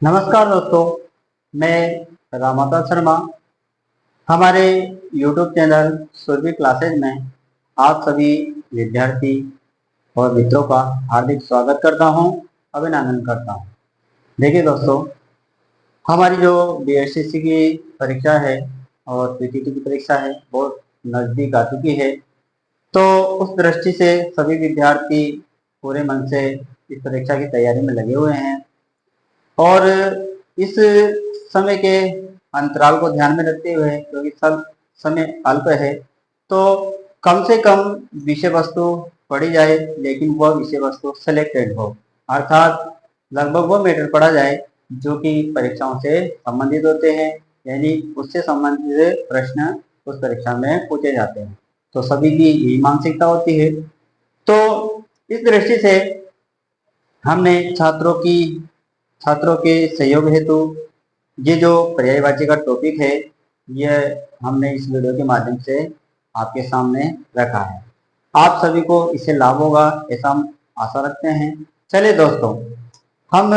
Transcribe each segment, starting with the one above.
नमस्कार दोस्तों, मैं रामाता शर्मा हमारे YouTube चैनल सुरभि क्लासेज में आप सभी विद्यार्थी और मित्रों का हार्दिक स्वागत करता हूं, अभिनंदन करता हूं। देखिए दोस्तों, हमारी जो BSCC की परीक्षा है और PTT की परीक्षा है बहुत नज़दीक आ चुकी है। तो उस दृष्टि से सभी विद्यार्थी पूरे मन से इस परीक्षा की तैयारी में लगे हुए हैं और इस समय के अंतराल को ध्यान में रखते हुए, क्योंकि सब समय अल्प है, तो कम से कम विषय वस्तु पढ़ी जाए, लेकिन वह विषय वस्तु सिलेक्टेड हो, अर्थात लगभग वह मैटर पढ़ा जाए जो कि परीक्षाओं से संबंधित होते हैं, यानी उससे संबंधित प्रश्न उस परीक्षा में पूछे जाते हैं। तो सभी की यही मानसिकता होती है। तो इस दृष्टि से हमने छात्रों के सहयोग हेतु ये जो पर्यायवाची का टॉपिक है, यह हमने इस वीडियो के माध्यम से आपके सामने रखा है। आप सभी को इससे लाभ होगा ऐसा हम आशा रखते हैं। चलिए दोस्तों, हम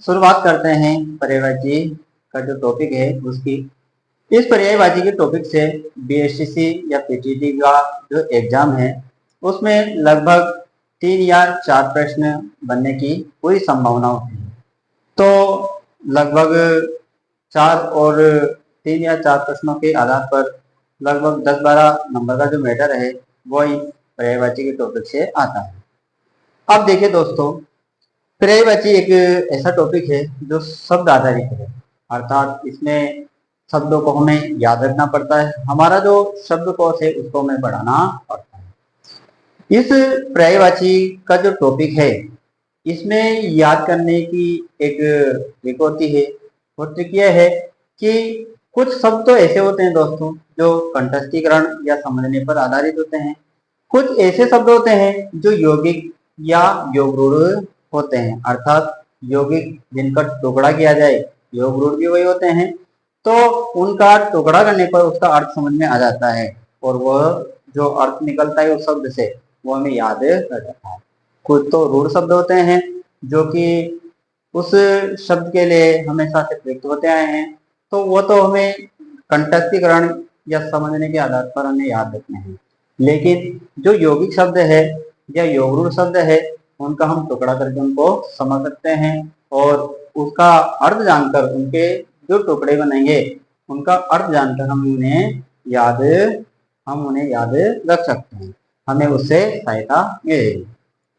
शुरुआत करते हैं पर्यायवाची का जो टॉपिक है उसकी। इस पर्यायवाची के टॉपिक से BSCC या PTT का जो एग्जाम है उसमें लगभग 3 या 4 प्रश्न बनने की पूरी संभावना होती है। तो लगभग 4 और 3 या 4 प्रश्नों के आधार पर लगभग 10-12 नंबर का जो मैटर है वो इस पर्यायवाची के टॉपिक से आता है। अब देखिए दोस्तों, पर्यायवाची एक ऐसा टॉपिक है जो शब्द आधारित है, अर्थात इसमें शब्दों को हमें याद रखना पड़ता है। हमारा जो शब्दकोश है उसको हमें बढ़ाना पड़ता है। इस पर्यायवाची का जो टॉपिक है इसमें याद करने की एक ट्रिक होती है। वो ट्रिक यह है कि कुछ शब्द तो ऐसे होते हैं दोस्तों जो कंठस्थीकरण या समझने पर आधारित होते हैं। कुछ ऐसे शब्द होते हैं जो यौगिक या योगरूढ़ होते हैं, अर्थात यौगिक जिनका टुकड़ा किया जाए, योगरूढ़ भी वही होते हैं। तो उनका टुकड़ा करने पर उसका अर्थ समझ में आ जाता है और वह जो अर्थ निकलता है उस शब्द से वो हमें याद रह जाता है। कुछ तो रूढ़ शब्द होते हैं जो कि उस शब्द के लिए हमेशा से प्रयुक्त होते आए हैं, तो वो तो हमें कंठस्थीकरण या समझने के आधार पर हमें याद रखने हैं। लेकिन जो यौगिक शब्द है या योगरूढ़ शब्द है उनका हम टुकड़ा करके उनको समझ सकते हैं और उसका अर्थ जानकर उनके जो टुकड़े बनेंगे उनका अर्थ जानकर हम उन्हें याद रख सकते हैं, हमें उससे सहायता मिलेगी।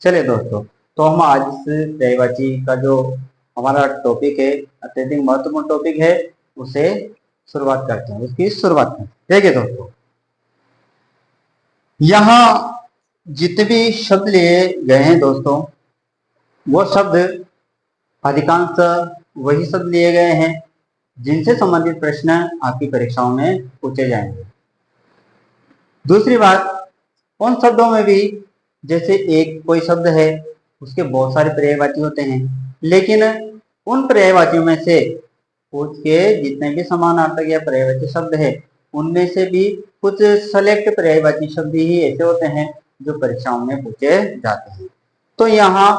चलिए दोस्तों, तो हम आज इस पर्यायवाची का जो हमारा टॉपिक है, अत्यधिक महत्वपूर्ण टॉपिक है, उसे शुरुआत करते हैं, उसकी शुरुआत करते हैं। देखिए दोस्तों, यहाँ जितने भी शब्द लिए गए हैं दोस्तों, वो शब्द अधिकांश वही शब्द लिए गए हैं जिनसे संबंधित प्रश्न आपकी परीक्षाओं में पूछे जाएंगे। दूसरी बात, उन शब्दों में भी जैसे एक कोई शब्द है उसके बहुत सारे पर्यायवाची होते हैं, लेकिन उन पर्यायवाचियों में से उसके जितने भी समानार्थक या पर्यायवाची शब्द है उनमें से भी कुछ सेलेक्ट पर्यायवाची शब्द ही ऐसे होते हैं जो परीक्षाओं में पूछे जाते हैं। तो यहाँ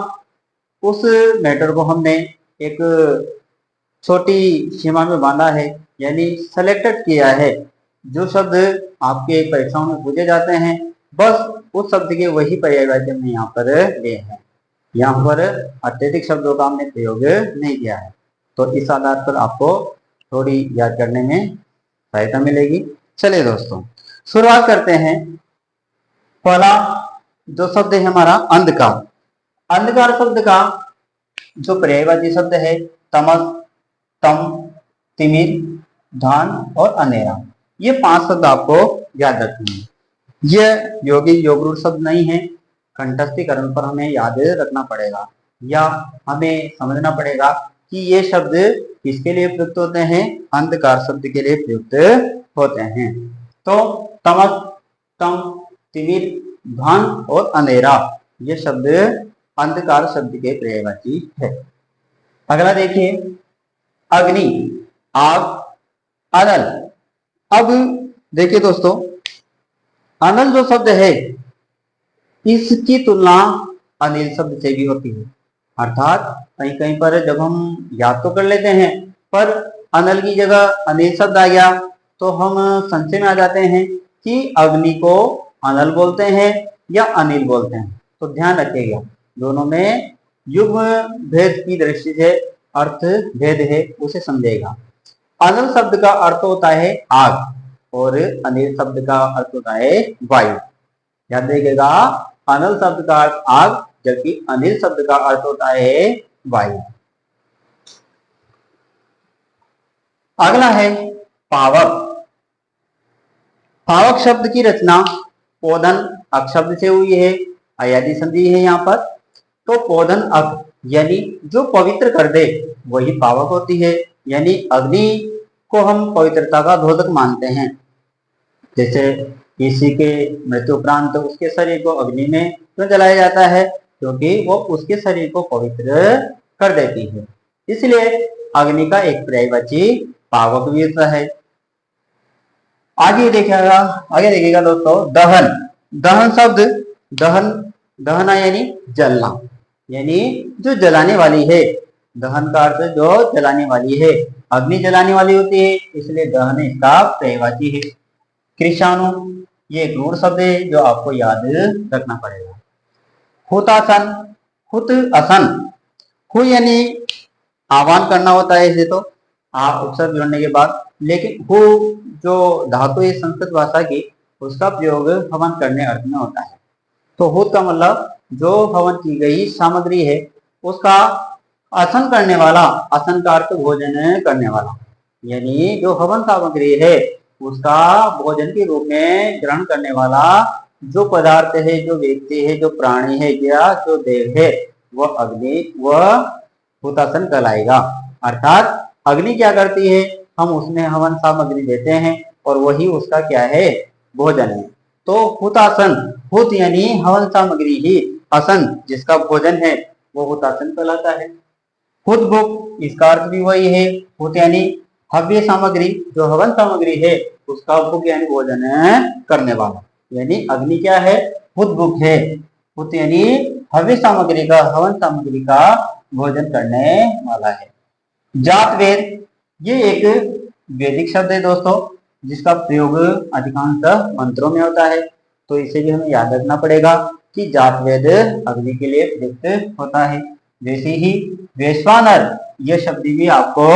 उस मैटर को हमने एक छोटी सीमा में बांधा है, यानी सेलेक्टेड किया है। जो शब्द आपके परीक्षाओं में पूछे जाते हैं बस उस शब्द के वही पर्यायवाची हमने यहाँ पर लिए हैं। यहाँ पर अत्यधिक शब्दों का हमने प्रयोग नहीं किया है, तो इस आधार पर आपको थोड़ी याद करने में सहायता मिलेगी। चलिए दोस्तों, शुरुआत करते हैं। पहला जो शब्द है हमारा अंधकार। अंधकार शब्द का जो पर्यायवाची शब्द है तमस, तम, तिमिर, धान और अंधेरा, ये 5 शब्द आपको याद रखने हैं। ये यौगिक योगरूढ़ शब्द नहीं है, कंठस्थीकरण पर हमें याद रखना पड़ेगा या हमें समझना पड़ेगा कि ये शब्द किसके लिए प्रयुक्त होते हैं, अंधकार शब्द के लिए प्रयुक्त होते हैं। तो तमस, तम, तिमिर, धान और अंधेरा ये शब्द अंधकार शब्द के पर्यायवाची है। अगला देखिए, अग्नि, आग, अनल। अब देखिए दोस्तों, अनल जो शब्द है इसकी तुलना अनिल शब्द से भी होती है। अर्थात कहीं कहीं पर जब हम याद तो कर लेते हैं, पर अनल की जगह अनिल शब्द आ गया तो हम संशय में आ जाते हैं कि अग्नि को अनल बोलते हैं या अनिल बोलते हैं। तो ध्यान रखिएगा, दोनों में युग्म भेद की दृष्टि से अर्थ भेद है, उसे समझेगा। अनल शब्द का अर्थ होता है आग और अनिल शब्द का अर्थ होता है वायु। याद रखिएगा, अनल शब्द का अर्थ आग जबकि अनिल शब्द का अर्थ होता है वायु। अगला है पावक। पावक शब्द की रचना पोधन अक शब्द से हुई है, अयादि संधि है यहाँ पर। तो पोधन अक यानी जो पवित्र कर दे वही पावक होती है। यानी अग्नि को हम पवित्रता का द्योतक मानते हैं। जैसे किसी के मृत्यु उपरांत उसके शरीर को अग्नि में क्यों जलाया जाता है? क्योंकि वो उसके शरीर को पवित्र कर देती है। इसलिए अग्नि का एक पर्यायवाची पावक भी होता है। आगे देखिएगा दोस्तों, दहन। दहन शब्द दहना यानी जलना, यानी जो जलाने वाली है। दहन का अर्थ जो जलाने वाली है, अग्नि जलाने वाली होती है, इसलिए दहन इसका पर्यायवाची है। कृषाणु ये एक रूढ़ शब्द है जो आपको याद रखना पड़ेगा। हुतासन, हुत असन, हु यानी आह्वान करना होता है इसे तो उपसर्ग जोड़ने के बाद, लेकिन हु जो धातु है संस्कृत भाषा की, उसका प्रयोग हवन करने अर्थ में होता है। तो हुत का मतलब जो हवन की गई सामग्री है उसका आसन करने वाला, आसन का अर्थ भोजन करने वाला, यानी जो हवन सामग्री है उसका भोजन के रूप में ग्रहण करने वाला जो पदार्थ है, जो व्यक्ति है, जो प्राणी है या जो देव है, वह अग्नि, वह हुतासन कहलाएगा। अर्थात अग्नि क्या करती है, हम उसमें हवन सामग्री देते हैं और वही उसका क्या है, भोजन है। तो हुतासन, हुत यानी हवन सामग्री ही, असन जिसका भोजन है वो हुतासन कहलाता है। हुत भुक इसका अर्थ भी वही है। हुत यानी हव्य सामग्री, जो हवन सामग्री है उसका भुक यानी भोजन करने वाला, यानी अग्नि क्या है, हुत भुक है। हुत यानी हव्य सामग्री का, हवन सामग्री का भोजन करने वाला है। जात वेद ये एक वैदिक शब्द है दोस्तों, जिसका प्रयोग अधिकांशतः मंत्रों में होता है। तो इसे भी हमें याद रखना पड़ेगा कि जात वेद अग्नि के लिए प्रयुक्त होता है। जैसे ही वैश्वानर यह शब्द भी आपको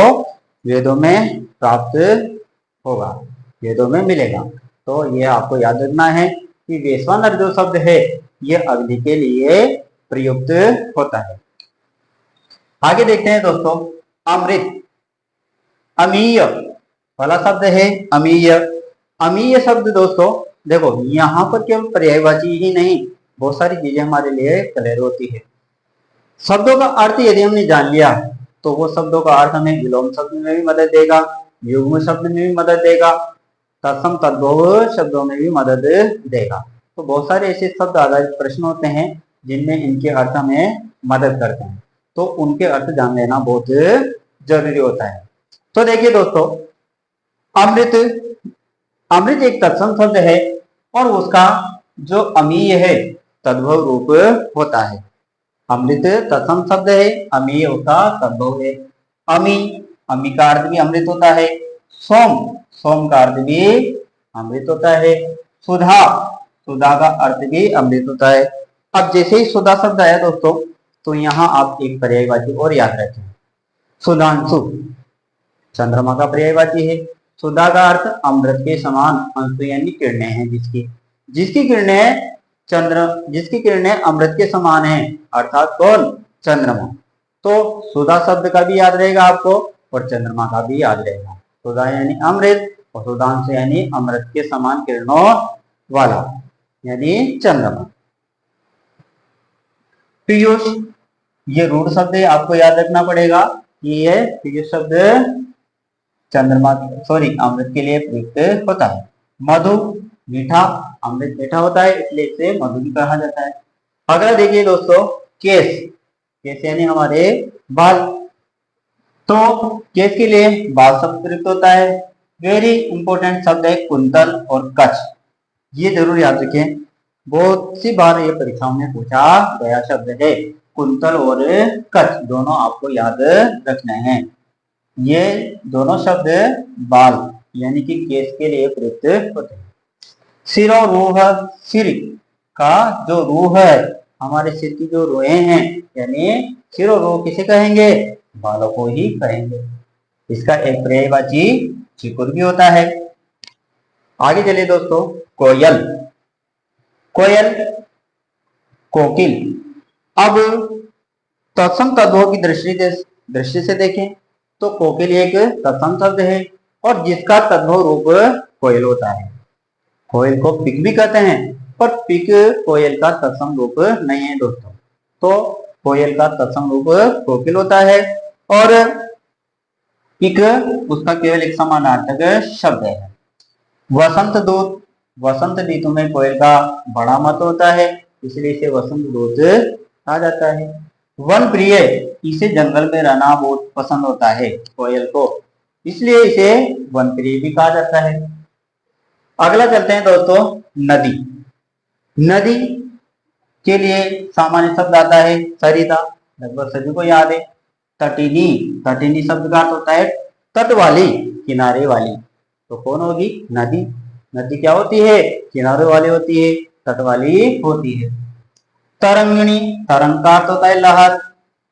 वेदों में प्राप्त होगा, वेदों में मिलेगा। तो यह आपको याद रखना है कि वैश्वानर जो शब्द है यह अग्नि के लिए प्रयुक्त होता है। आगे देखते हैं दोस्तों, अमृत। अमीय वाला शब्द है अमीय। अमीय शब्द दोस्तों देखो, यहाँ पर केवल पर्यायवाची ही नहीं, बहुत सारी चीजें हमारे लिए क्लियर होती है। शब्दों का अर्थ यदि हमने जान लिया तो वो शब्दों का अर्थ हमें विलोम शब्द में भी मदद देगा, युग्म शब्द में भी मदद देगा, तत्सम तद्भव शब्दों में भी मदद देगा। तो बहुत सारे ऐसे शब्द आधारित प्रश्न होते हैं जिनमें इनके अर्थ हमें मदद करते हैं, तो उनके अर्थ जान लेना बहुत जरूरी होता है। तो देखिए दोस्तों, अमृत, अमृत एक तत्सम शब्द है और उसका जो अमीय है तद्भव रूप होता है। अमृत तत्सम शब्द है, अमीय उसका तद्भव है। अमी, अमी का अर्थ भी अमृत होता है। सोम, सोम का अर्थ भी अमृत होता है। सुधा, सुधा का अर्थ भी अमृत होता है। अब जैसे ही सुधा शब्द आया दोस्तों, तो यहाँ आप एक पर्यायवाची और याद रखें, सुधांशु, चंद्रमा का पर्यायवाची है। सुधा का अर्थ अमृत के समान, अंशु यानी किरणें हैं जिसकी, जिसकी किरणें जिसकी किरणें अमृत के समान हैं, अर्थात कौन, चंद्रमा। तो सुधा शब्द का भी याद रहेगा आपको और चंद्रमा का भी याद रहेगा। सुधा यानी अमृत और सुधांशु यानी अमृत के समान किरणों वाला, यानी चंद्रमा। पीयूष ये रूढ़ शब्द है, आपको याद रखना पड़ेगा कि ये पीयूष शब्द चंद्रमा, अमृत के लिए प्रयुक्त होता है। मधु, मीठा, अमृत मीठा होता है इसलिए इसे मधु भी कहा जाता है। अगला देखिए दोस्तों, केस, केस यानी हमारे बाल। तो केस के लिए बाल शब्द प्रयुक्त होता है। वेरी इंपॉर्टेंट शब्द है कुंतल और कच्छ, ये जरूर याद रखें। बहुत सी बार ये परीक्षाओं में पूछा गया शब्द है। कुंतल और कच्छ दोनों आपको याद रखने हैं। ये दोनों शब्द बाल यानी कि केस के लिए प्रयुक्त होते हैं। सिर और रूह, सिर का जो रूह है, हमारे सिर की जो रोए हैं, यानी सिर और रूह किसे कहेंगे? बालों को ही कहेंगे। इसका एक पर्यायवाची चिकुर भी होता है। आगे चलिए दोस्तों, कोयल, कोयल, कोकिल। अब तत्सम तत्वों की दृष्टि से देखें तो कोकिल एक तत्सम शब्द है और जिसका तद्भव रूप कोयल होता है। कोयल को पिक भी कहते हैं, पर पिक कोयल का तत्सम रूप नहीं है दोस्तों। तो कोयल का तत्सम रूप कोकिल होता है और पिक उसका केवल एक समानार्थक शब्द है। वसंत दूत, वसंत ऋतु में कोयल का बड़ा महत्व होता है, इसलिए इसे वसंत दूत कहा जाता है। वन प्रिय, इसे जंगल में रहना बहुत पसंद होता है कोयल को, इसलिए इसे वन प्रिय भी कहा जाता है। अगला चलते हैं दोस्तों, नदी। नदी के लिए सामान्य शब्द आता है सरिता, लगभग सभी को याद है। तटिनी, तटिनी शब्द का अर्थ होता है तट वाली, किनारे वाली। तो कौन होगी? नदी। नदी क्या होती है? किनारे वाली होती है, तट वाली होती है। तरंगिणी, तरंग का अर्थ होता है लहर।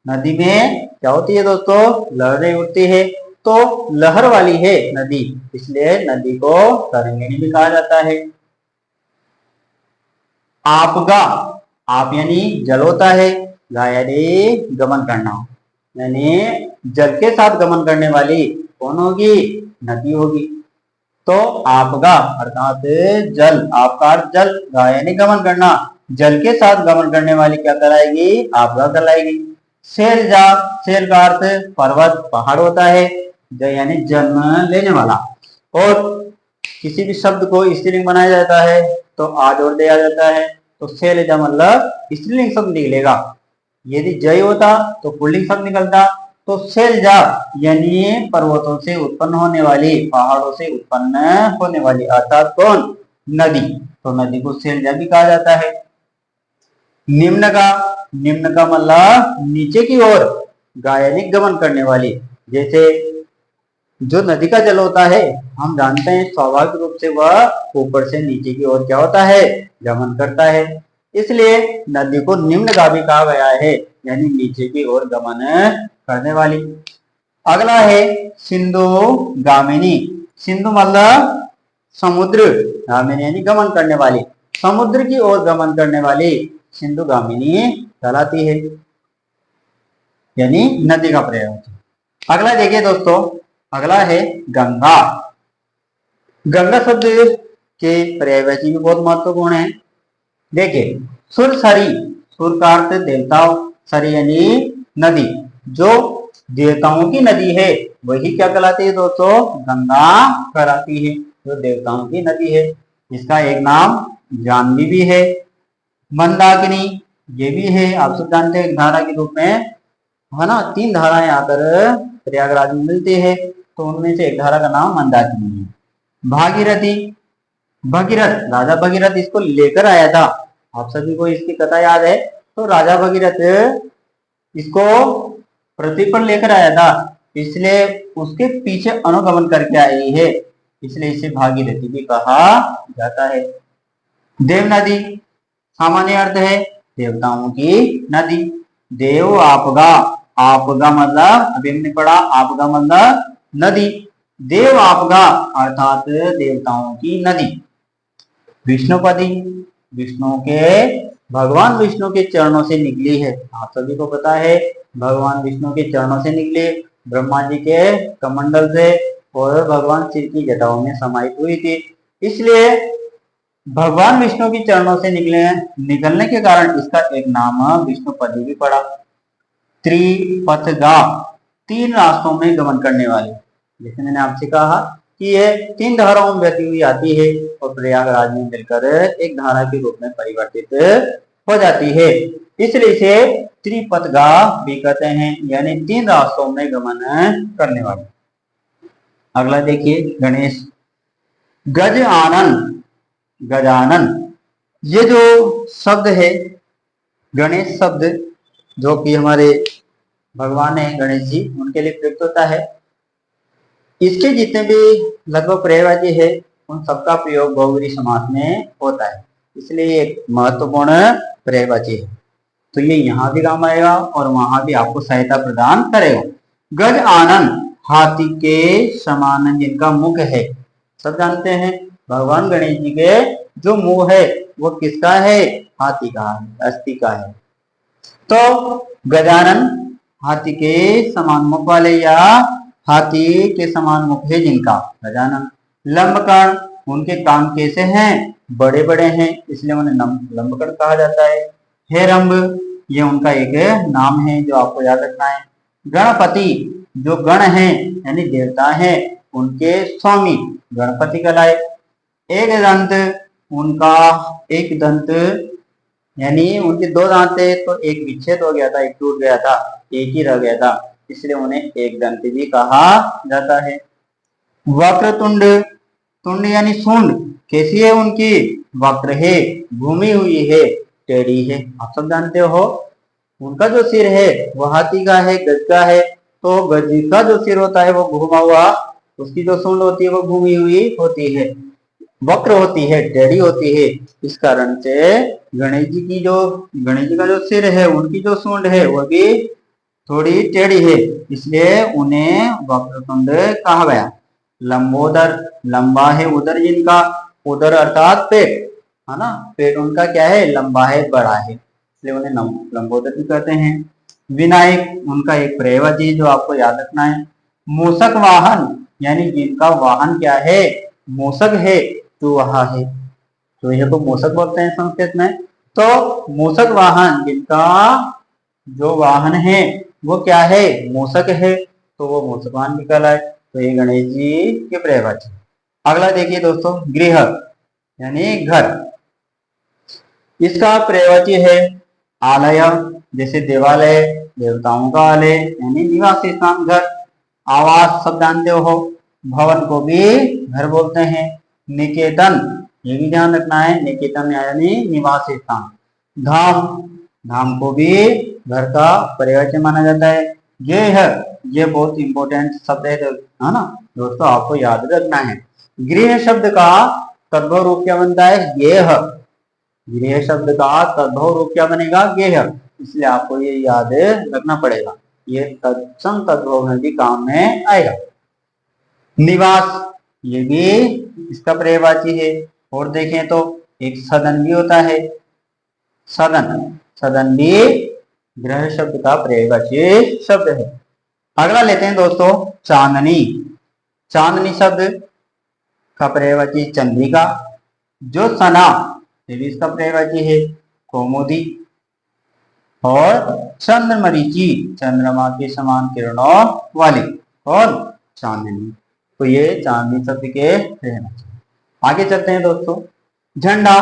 नदी में क्या होती है दोस्तों? लहरें उठती है, तो लहर वाली है नदी, इसलिए नदी को तरंगिणी भी कहा जाता है। आपगा, आप यानी जल होता है, गा यानी गमन करना, यानी जल के साथ गमन करने वाली कौन होगी? नदी होगी। तो आपगा अर्थात जल, आपका अर्थ जल, गा यानी गमन करना, जल के साथ गमन करने वाली क्या कहलाएगी? आपगा कहलाएगी। शैलजा, शैल का अर्थ पर्वत, पहाड़ होता है, यानी जन्म लेने वाला। और किसी भी शब्द को स्त्रीलिंग बनाया जाता है तो आ जोड़ दिया जाता है, तो शैलजा मतलब स्त्रीलिंग शब्द निकलेगा। यदि जय होता तो पुल्लिंग शब्द निकलता। तो शैलजा यानी पर्वतों से उत्पन्न होने वाली, पहाड़ों से उत्पन्न होने वाली, अर्थात कौन? नदी। तो नदी को शैलजा भी कहा जाता है। निम्न का, निम्न का मतलब नीचे की ओर, गा यानी गमन करने वाली। जैसे जो नदी का जल होता है, हम जानते हैं स्वाभाविक रूप से वह ऊपर से नीचे की ओर क्या होता है? गमन करता है, इसलिए नदी को निम्नगा भी कहा गया है, यानी नीचे की ओर गमन करने वाली। अगला है सिंधु गामिनी। सिंधु मतलब समुद्र, गामिनी यानी गमन करने वाली, समुद्र की ओर गमन करने वाली सिंधु गामिनी कहलाती है, यानी नदी का प्रयोग। अगला देखिए दोस्तों, अगला है गंगा। गंगा शब्द के पर्यायवाची भी बहुत महत्वपूर्ण है। देखिए, सुर सरी, सुर का अर्थ देवताओं, सरी यानी नदी, जो देवताओं की नदी है वही क्या कहलाती है दोस्तों? गंगा कहलाती है, जो देवताओं की नदी है। इसका एक नाम जाह्नवी भी है। मंदाकिनी ये भी है, आप सब जानते हैं, एक धारा के रूप में है ना। 3 धाराएं आकर प्रयागराज में मिलती है, तो उनमें से एक धारा का नाम मंदाकिनी है। भागीरथी, भगीरथ, राजा भगीरथ इसको लेकर आया था, आप सभी को इसकी कथा याद है। तो राजा भगीरथ इसको पृथ्वी पर लेकर आया था, इसलिए उसके पीछे अनुगमन करके आई है, इसलिए इसे भागीरथी भी कहा जाता है। देव नदी, सामान्य अर्थ है देवताओं की नदी। देव आपगा, आपगा मतलब अभी हमने पढ़ा, आपगा मतलब नदी, देव आपगा अर्थात देवताओं की नदी। विष्णुपदी, विष्णु के, भगवान विष्णु के चरणों से निकली है, आप सभी को पता है भगवान विष्णु के चरणों से निकले, ब्रह्मा जी के कमंडल से, और भगवान शिव की जटाओं में समाहित हुई थी, इसलिए भगवान विष्णु के चरणों से निकलने के कारण इसका एक नाम विष्णुपदी भी पड़ा। त्रिपथगा, 3 रास्तों में गमन करने वाले, जैसे मैंने आपसे कहा कि ये 3 धाराओं में बहती हुई आती है और प्रयागराज में मिलकर एक धारा के रूप में परिवर्तित हो जाती है, इसलिए इसे त्रिपथगा भी कहते हैं, यानी 3 रास्तों में गमन करने वाले। अगला देखिए गणेश। गज आनन, गजानन, ये जो शब्द है गणेश शब्द, जो कि हमारे भगवान है गणेश जी, उनके लिए प्रयुक्त होता है। इसके जितने भी लगभग पर्यायवाची है उन सबका प्रयोग बहुव्रीहि समास में होता है, इसलिए एक महत्वपूर्ण पर्यायवाची है। तो ये यहाँ भी काम आएगा और वहां भी आपको सहायता प्रदान करेगा। गज आनन हाथी के समान जिनका मुख है, सब जानते हैं भगवान गणेश जी के जो मुंह है वो किसका है? हाथी का है, अस्थि का है। तो गजानन हाथी के समान मुख वाले या हाथी के समान मुख है जिनका, गजानन। लंबकर्ण, उनके कान कैसे हैं? बड़े बड़े हैं, इसलिए उन्हें लंबकर्ण कहा जाता है। हेरंब, ये उनका एक नाम है जो आपको याद रखना है। गणपति, जो गण है यानी देवता है उनके स्वामी गणपति कहलाए। एक दंत, उनका एक दंत यानी उनके दो दांत थे तो एक विच्छेद हो गया था, एक टूट गया था, एक ही रह गया था, इसलिए उन्हें एक दंत भी कहा जाता है। वक्रतुंड, तुंड यानी सूंड कैसी है उनकी? वक्र है, घूमी हुई है, टेढ़ी है। आप सब जानते हो उनका जो सिर है वो हाथी का है, गज का है। तो गज का जो सिर होता है वो घूमा हुआ, उसकी जो सूंड होती है वो घूमी हुई होती है, वक्र होती है, टेढ़ी होती है। इस कारण से गणेश जी का जो सिर है, उनकी जो सूंड है वो भी थोड़ी टेढ़ी है, इसलिए उन्हें वक्रतुंड कहा गया। लंबोदर, लंबा है उदर जिनका, उदर अर्थात पेट, है ना, पेट उनका क्या है? लंबा है, बड़ा है, इसलिए उन्हें लंबोदर भी कहते हैं। विनायक, उनका एक पर्यायवाची जो आपको याद रखना है। मूषक वाहन, यानी जिनका वाहन क्या है? मूषक है, तो वहा है, तो यह को मूषक बोलते हैं संस्कृत में। तो मूषक वाहन, जिनका जो वाहन है वो क्या है? मूषक है, तो वो मूषक वाहन भी कहलाए। तो ये गणेश जी के पर्यायवाची। अगला देखिए दोस्तों, गृह यानी घर, इसका पर्यायवाची है आलय, जैसे देवालय, देवताओं का आलय यानी निवास स्थान, घर। आवास सब जानते हो, भवन को भी घर बोलते हैं। निकेतन, ये भी ध्यान रखना है, निकेतन यानी निवास स्थान। धाम, धाम को भी घर का पर्यायवाची माना जाता है। गेह, ये बहुत इंपॉर्टेंट शब्द है ना दोस्तों, आपको याद रखना है। गृह शब्द का तद्भव रूप क्या बनता है? गेह। गृह शब्द का तद्भव रूप क्या बनेगा? गेह, इसलिए आपको ये याद रखना पड़ेगा, ये तत्सम तद्भव में भी काम में आएगा। निवास, ये भी इसका पर्यायवाची है। और देखें तो एक सदन भी होता है, सदन, सदन भी गृह शब्द का पर्यायवाची शब्द है। अगला लेते हैं दोस्तों, चांदनी। चांदनी शब्द का पर्यायवाची चंद्रिका। जो सना, ये भी इसका पर्यायवाची है, कौमुदी। और चंद्रमरीचि, चंद्रमा के समान किरणों वाली, और चांदनी, तो ये चांदनी शब्द के पर्यायवाची। आगे चलते हैं दोस्तों, झंडा,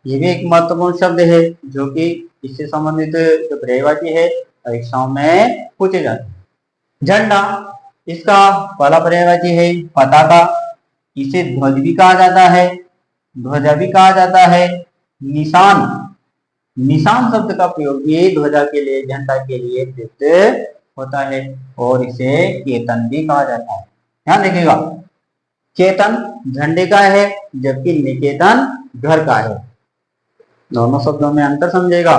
ये भी एक महत्वपूर्ण शब्द है जो कि इससे संबंधित जो पर्यायवाची है परीक्षाओं में पूछे जाते हैं। झंडा, इसका पहला पर्यायवाची है पताका, इसे ध्वज भी कहा जाता है, ध्वजा भी कहा जाता है। निशान, निशान शब्द का प्रयोग भी ध्वजा के लिए, झंडा के लिए प्रयुक्त होता है, और इसे केतन भी कहा जाता है। ध्यान रखिएगा, केतन झंडे का है जबकि निकेतन घर का है, दोनों शब्दों में अंतर समझेगा।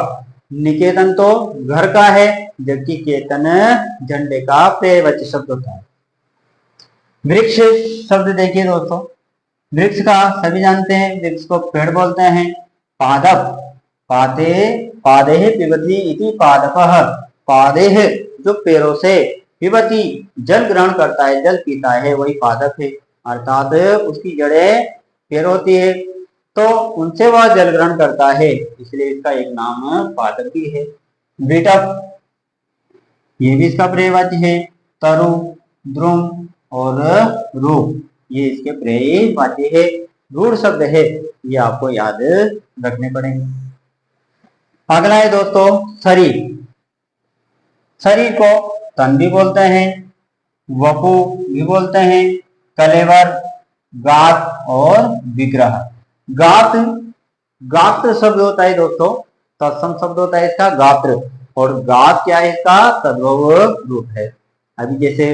निकेतन तो घर का है जबकि केतन झंडे का पर्यायवाची शब्द होता है। वृक्ष शब्द देखिए दोस्तों, वृक्ष का सभी जानते हैं, वृक्ष को पेड़ बोलते हैं। पादप, पादे, पादेह पिबति इति पादपः, पादेह जो पेड़ों से, पिबति जल ग्रहण करता है, जल पीता है, वही पादप है, अर्थात उसकी जड़ें पेड़ होती है तो उनसे वह जल ग्रहण करता है, इसलिए इसका एक नाम पादप भी है। विटप, ये भी इसका पर्यायवाची है। तरु, द्रुम और रूप, ये इसके पर्यायवाची है। रूढ़ शब्द है, ये आपको याद रखने पड़ेंगे। अगला है दोस्तों शरीर। शरीर को तन भी बोलते हैं, वपु भी बोलते हैं, कलेवर, गात और विग्रह। गात, गात्र शब्द होता है दोस्तों, तत्सम शब्द होता है इसका गात्र, और गात क्या है इसका तद्भव रूप है। अभी जैसे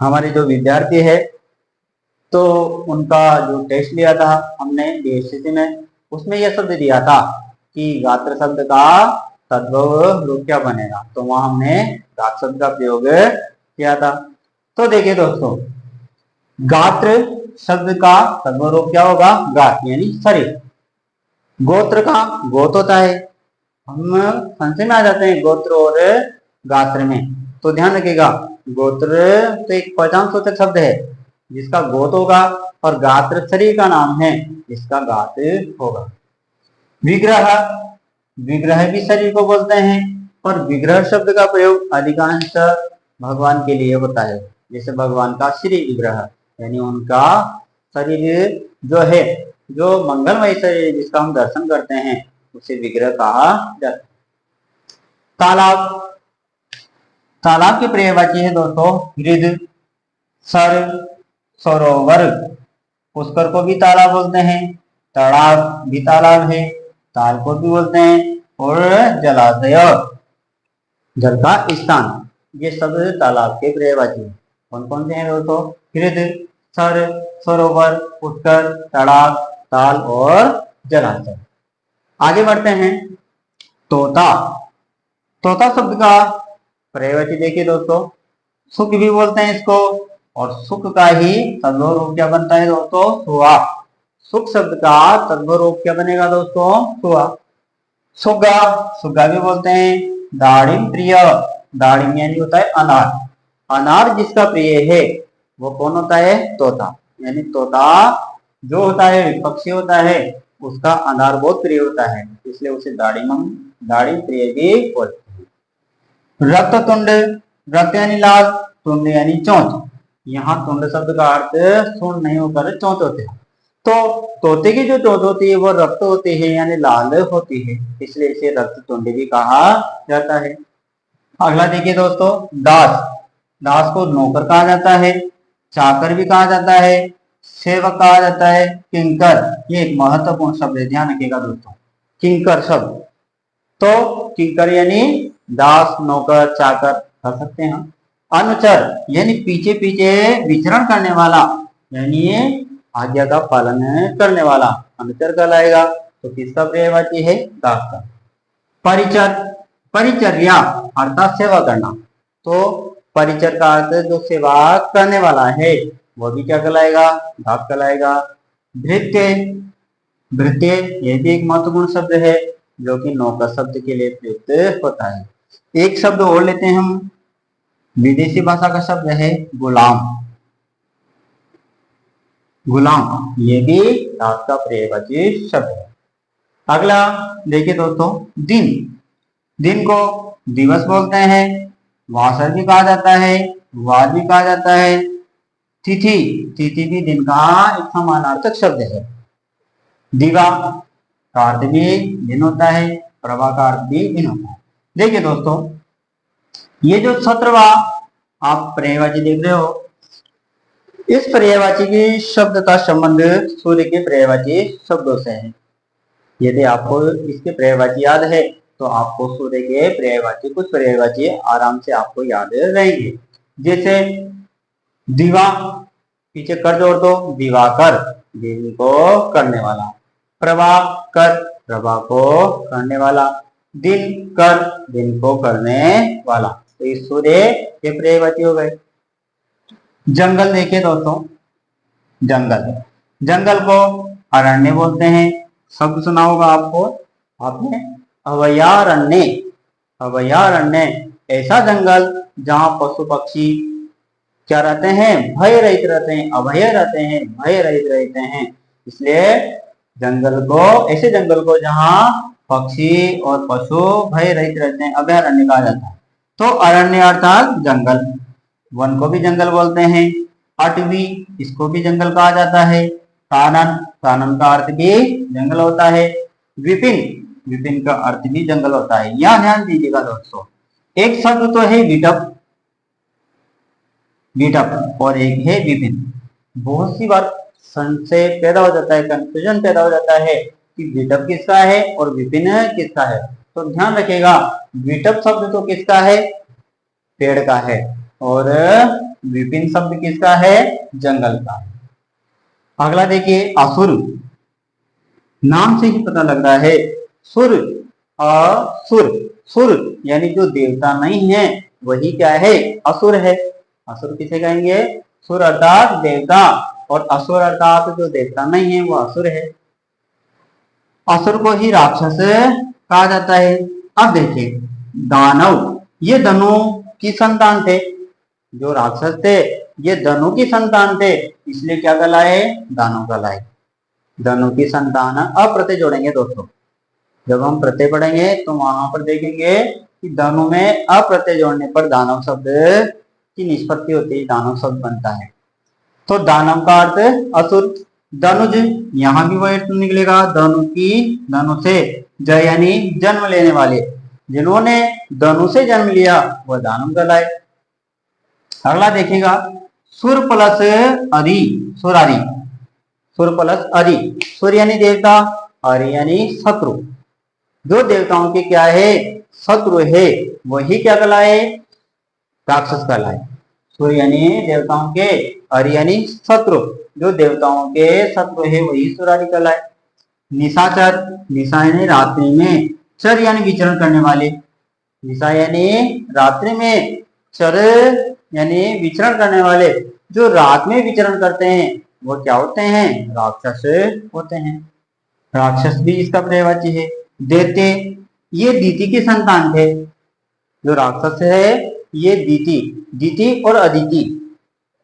हमारे जो विद्यार्थी है तो उनका जो टेस्ट लिया था हमने बीएससी में, उसमें यह शब्द दिया था कि गात्र शब्द का तद्भव रूप क्या बनेगा, तो वहां हमने गात्र शब्द का प्रयोग किया था। तो देखिए दोस्तों, गात्र शब्द का तद्भव रूप क्या होगा, गात यानी शरीर। गोत्र का गोत होता है, हम संशय में आ जाते हैं गोत्र और गात्र में, तो ध्यान रखिएगा गोत्र तो एक पहचान सूचक शब्द है जिसका गोत होगा, और गात्र शरीर का नाम है जिसका गात्र होगा। विग्रह, विग्रह भी शरीर को बोलते हैं, और विग्रह शब्द का प्रयोग अधिकांश भगवान के लिए होता है। जैसे भगवान का श्री विग्रह यानी उनका शरीर जो है, जो मंगलमय शरीर जिसका हम दर्शन करते हैं, उसे विग्रह कहा जाता है। तालाब, तालाब के पर्यायवाची है दोस्तों हृद, सर, सरोवर। पुष्कर को भी तालाब बोलते हैं, तालाब भी तालाब है, ताल को भी बोलते हैं, और जलाशय जल का स्थान, ये सब तालाब के पर्यायवाची है। कौन कौन से हैं दोस्तों, हृद, सर, सरोवर, पुष्कर, तालाब, ताल और जलाशय। आगे बढ़ते हैं, तोता। तोता शब्द का पर्यायवाची देखिए दोस्तों, सुख भी बोलते हैं इसको, और सुख का ही तद्भव रूप क्या बनता है दोस्तों, सुहा। सुख शब्द का तद्भव रूप क्या बनेगा दोस्तों, सुहा। सुग्गा, सुग्गा भी बोलते हैं। दाड़िम प्रिय, दाड़िम यानी होता है अनार, अनार जिसका प्रिय है वो कौन होता है, तोता। यानी तोता जो होता है पक्षी होता है, उसका अनार बहुत प्रिय होता है, इसलिए उसे दाड़िम प्रिय भी बोलते हैं। रक्त तुंड, रक्त यानी लाल, तुंड यानी चोंच। यहाँ तुंड शब्द का अर्थ सुन नहीं होकर चोंच होते हैं, तो तोते की जो चोंच होती है वो रक्त होती है यानी लाल होती है, इसलिए इसे रक्त तुंड भी कहा जाता है। अगला देखिए दोस्तों, दास। दास को नौकर कहा जाता है, चाकर भी कहा जाता है, सेवक कहा जाता है, किंकर। ये एक महत्वपूर्ण शब्द है, ध्यान रखिएगा दोस्तों, किंकर शब्द। तो किंकर यानी दास, नौकर, चाकर कह सकते हैं। अनुचर यानी पीछे पीछे विचरण करने वाला, यानी आज्ञा का पालन करने वाला अनुचर कहलाएगा। तो किसका पर्यायवाची है, दास का। परिचर, परिचर्या अर्थात सेवा करना, तो परिचर का अर्थ जो सेवा करने वाला है वो भी क्या कहलाएगा, दास कहलाएगा। भृत्य, भृत्य ये भी एक महत्वपूर्ण शब्द है जो कि नौकर शब्द के लिए प्रयुक्त होता है। एक शब्द और लेते हैं हम, विदेशी भाषा का शब्द है गुलाम। गुलाम ये भी दास का पर्यायवाची शब्द है। अगला देखिए दोस्तों, दिन। दिन को दिवस बोलते हैं, वासर भी कहा जाता है, वार भी कहा जाता है। तिथि, तिथि भी दिन का एक समानार्थक शब्द है। दिवा का अर्थ भी दिन होता है, प्रभा का अर्थ भी दिन होता है। देखिए दोस्तों, ये जो 17वां आप पर्यायवाची देख रहे हो, इस पर्यायवाची के शब्द का संबंध सूर्य के पर्यायवाची शब्दों से है। यदि आपको इसके पर्यायवाची याद है तो आपको सूर्य के पर्यायवाची, कुछ पर्यायवाची आराम से आपको याद रहेंगे। जैसे दिवा, पीछे कर जोड़ दो, दिवाकर दिन को करने वाला, प्रभाकर प्रभा को करने वाला, दिन कर दिन को करने वाला, तो इस सूर्य के पर्यायवाची हो गए। जंगल देखिए दोस्तों, जंगल, जंगल को अरण्य बोलते हैं। शब्द सुना होगा आपको आपने, अभयारण्य। अभयारण्य ऐसा जंगल जहां पशु पक्षी क्या रहते हैं, भय रहित रहते हैं, अभय रहते हैं, भय रहित रहते हैं, इसलिए जंगल को, ऐसे जंगल को जहां पक्षी और पशु भय रहित रहते हैं, अभयारण्य कहा जाता है। तो अरण्य अर्थात जंगल। वन को भी जंगल बोलते हैं। अटवी, इसको भी जंगल कहा जाता है। कानन, कानन का अर्थ भी जंगल होता है। विपिन, विपिन का अर्थ भी जंगल होता है। यहां ध्यान दीजिएगा दोस्तों, एक शब्द तो है विटप, विटप, और एक है विपिन। बहुत सी बार संशय पैदा हो जाता है, कंफ्यूजन पैदा हो जाता है कि विटप किसका है और विपिन किसका है। तो ध्यान रखिएगा, विटप शब्द तो किसका है, पेड़ का है, और विपिन शब्द किसका है, जंगल का है। अगला देखिए असुर, नाम से ही पता लग रहा है सुर, असुर, सुर यानी जो देवता नहीं है वही क्या है, असुर है। असुर किसे कहेंगे, सुर अर्थात देवता, और असुर अर्थात जो देवता नहीं है वो असुर है। असुर को ही राक्षस कहा जाता है। अब देखिए दानव, ये धनु की संतान थे, जो राक्षस थे ये धनु की संतान थे, इसलिए क्या कहलाए, दानव कहलाए। धनु की संतान, अब प्रत्यय जोड़ेंगे दोस्तों, जब हम प्रत्यय पढ़ेंगे तो वहां पर देखेंगे कि धनु में अप्रत्यय जोड़ने पर दानव शब्द की निष्पत्ति होती है, दानव शब्द बनता है। तो दानव का अर्थ असुर। धनुज, यहाँ भी वही निकलेगा, धनु की, धनु से, ज यानी जन्म लेने वाले, जिन्होंने धनु से जन्म लिया वह दानव कहलाए। अगला देखिएगा सुर प्लस अरि, सुरारी, सुर प्लस अरि, सुर यानी देवता, अरि यानी शत्रु, जो देवताओं के क्या है, शत्रु है, वही क्या कहलाए, राक्षस कहलाए। सुर यानी देवताओं के, अरि यानी शत्रु, जो देवताओं के शत्रु है वही सुरारी कहलाए। निशाचर, निशा यानी रात्रि में, चर यानी विचरण करने वाले, निशा यानी रात्रि में, चर यानी विचरण करने वाले, जो रात में विचरण करते हैं वो क्या होते हैं, राक्षस होते हैं। राक्षस भी इसका पर्यायवाची है। दैत्य, ये दीति के संतान थे, जो राक्षस है ये दीति, दीति और अदिति